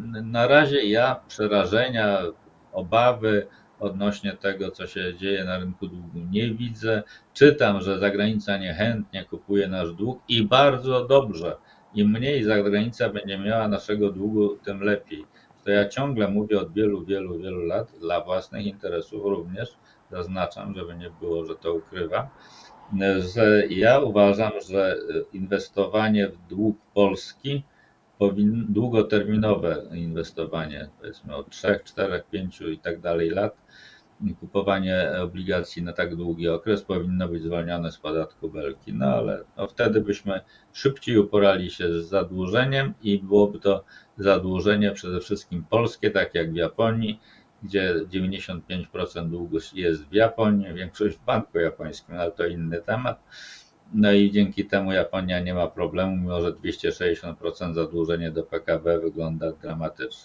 Na razie ja przerażenia, obawy odnośnie tego, co się dzieje na rynku długu nie widzę. Czytam, że zagranica niechętnie kupuje nasz dług i bardzo dobrze. Im mniej zagranica będzie miała naszego długu, tym lepiej. To ja ciągle mówię od wielu, wielu, wielu lat, dla własnych interesów również, zaznaczam, żeby nie było, że to ukrywam, że ja uważam, że inwestowanie w dług Polski, długoterminowe inwestowanie, powiedzmy od 3, 4, 5 i tak dalej lat, kupowanie obligacji na tak długi okres powinno być zwolnione z podatku Belki. No ale wtedy byśmy szybciej uporali się z zadłużeniem i byłoby to zadłużenie przede wszystkim polskie, tak jak w Japonii, gdzie 95% długu jest w Japonii, większość w banku japońskim, ale to inny temat. No i dzięki temu Japonia nie ma problemu, mimo że 260% zadłużenie do PKB wygląda dramatycznie.